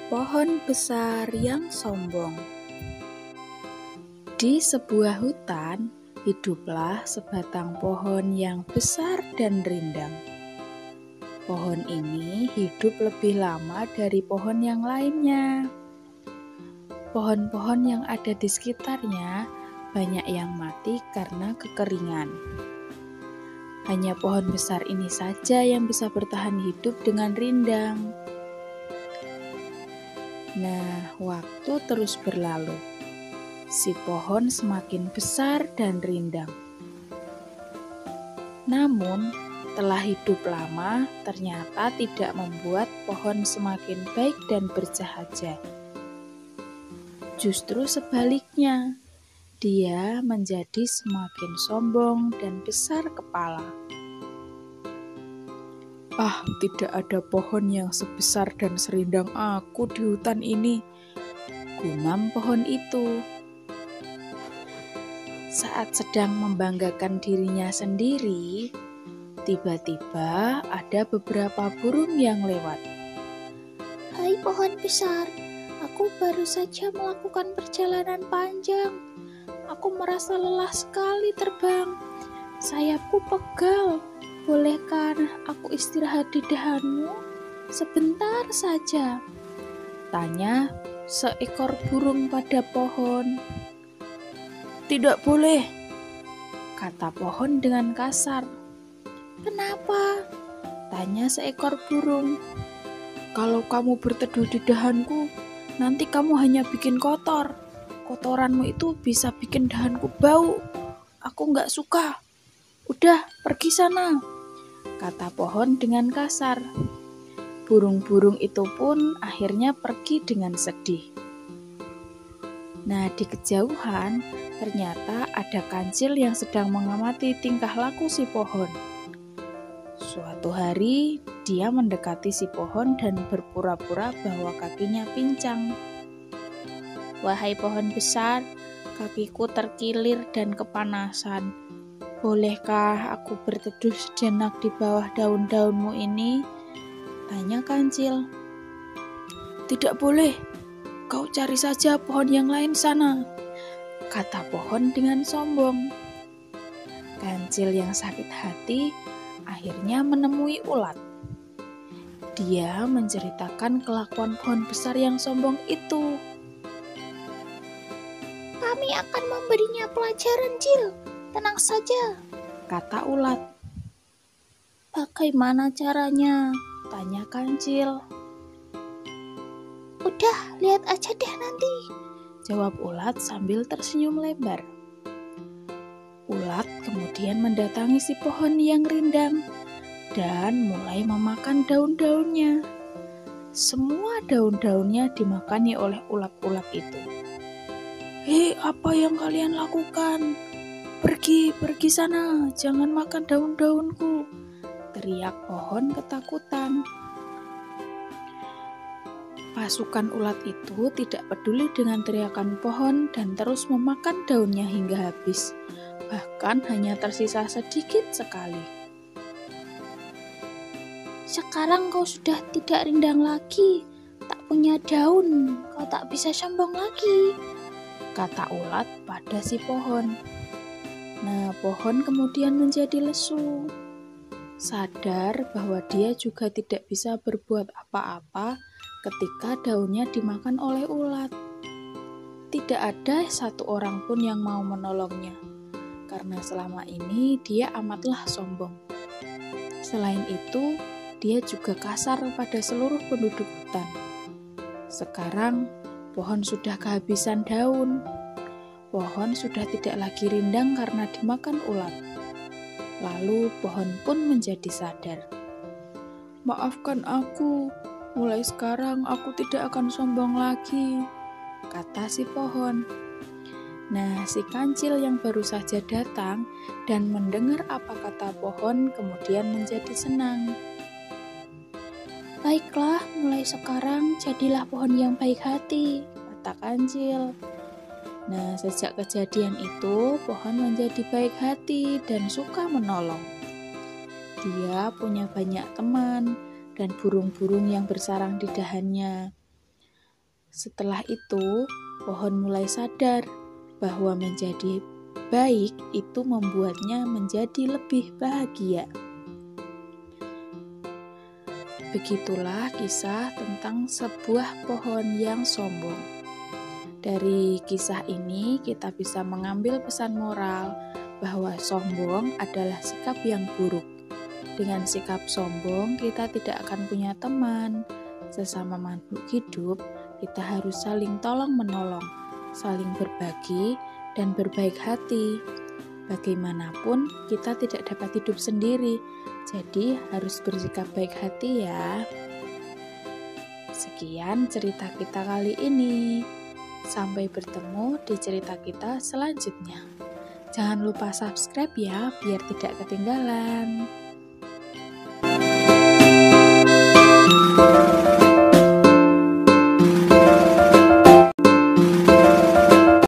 Pohon besar yang sombong. Di sebuah hutan, hiduplah sebatang pohon yang besar dan rindang. Pohon ini hidup lebih lama dari pohon yang lainnya. Pohon-pohon yang ada di sekitarnya banyak yang mati karena kekeringan. Hanya pohon besar ini saja yang bisa bertahan hidup dengan rindang. Nah, waktu terus berlalu. Si pohon semakin besar dan rindang. Namun, telah hidup lama, ternyata tidak membuat pohon semakin baik dan bersahaja. Justru sebaliknya, dia menjadi semakin sombong dan besar kepala. Tidak ada pohon yang sebesar dan serindang aku di hutan ini, gumam pohon itu. Saat sedang membanggakan dirinya sendiri, tiba-tiba ada beberapa burung yang lewat. Hai pohon besar, aku baru saja melakukan perjalanan panjang. Aku merasa lelah sekali terbang. Sayapku pegal. Bolehkah aku istirahat di dahanmu? Sebentar saja, tanya seekor burung pada pohon. Tidak boleh, kata pohon dengan kasar. Kenapa? Tanya seekor burung. Kalau kamu berteduh di dahanku, nanti kamu hanya bikin kotor. Kotoranmu itu bisa bikin dahanku bau. Aku nggak suka. Udah, pergi sana, kata pohon dengan kasar. Burung-burung itu pun akhirnya pergi dengan sedih. Nah, di kejauhan ternyata ada kancil yang sedang mengamati tingkah laku si pohon. Suatu hari, dia mendekati si pohon dan berpura-pura bahwa kakinya pincang. Wahai pohon besar, kakiku terkilir dan kepanasan. Bolehkah aku berteduh sejenak di bawah daun-daunmu ini? Tanya kancil. Tidak boleh, kau cari saja pohon yang lain sana, kata pohon dengan sombong. Kancil yang sakit hati akhirnya menemui ulat. Dia menceritakan kelakuan pohon besar yang sombong itu. Kami akan memberinya pelajaran, Cil. Tenang saja, kata ulat. Bagaimana caranya? Tanya kancil. Udah, lihat aja deh nanti, jawab ulat sambil tersenyum lebar. Ulat kemudian mendatangi si pohon yang rindang dan mulai memakan daun-daunnya. Semua daun-daunnya dimakani oleh ulat-ulat itu. Hei, apa yang kalian lakukan? Pergi sana, jangan makan daun-daunku, teriak pohon ketakutan. Pasukan ulat itu tidak peduli dengan teriakan pohon dan terus memakan daunnya hingga habis. Bahkan hanya tersisa sedikit sekali. Sekarang kau sudah tidak rindang lagi, tak punya daun, kau tak bisa sombong lagi, kata ulat pada si pohon. Nah, pohon kemudian menjadi lesu. Sadar bahwa dia juga tidak bisa berbuat apa-apa ketika daunnya dimakan oleh ulat. Tidak ada satu orang pun yang mau menolongnya, karena selama ini dia amatlah sombong. Selain itu, dia juga kasar pada seluruh penduduk hutan. Sekarang, pohon sudah kehabisan daun. Pohon sudah tidak lagi rindang karena dimakan ulat. Lalu pohon pun menjadi sadar. Maafkan aku, mulai sekarang aku tidak akan sombong lagi, kata si pohon. Nah, si kancil yang baru saja datang dan mendengar apa kata pohon kemudian menjadi senang. Baiklah, mulai sekarang jadilah pohon yang baik hati, kata kancil. Nah, sejak kejadian itu, pohon menjadi baik hati dan suka menolong. Dia punya banyak teman dan burung-burung yang bersarang di dahannya. Setelah itu, pohon mulai sadar bahwa menjadi baik itu membuatnya menjadi lebih bahagia. Begitulah kisah tentang sebuah pohon yang sombong. Dari kisah ini kita bisa mengambil pesan moral bahwa sombong adalah sikap yang buruk. Dengan sikap sombong kita tidak akan punya teman. Sesama makhluk hidup kita harus saling tolong-menolong, saling berbagi dan berbaik hati. Bagaimanapun kita tidak dapat hidup sendiri, jadi harus bersikap baik hati ya. Sekian cerita kita kali ini. Sampai bertemu di cerita kita selanjutnya. Jangan lupa subscribe ya, biar tidak ketinggalan.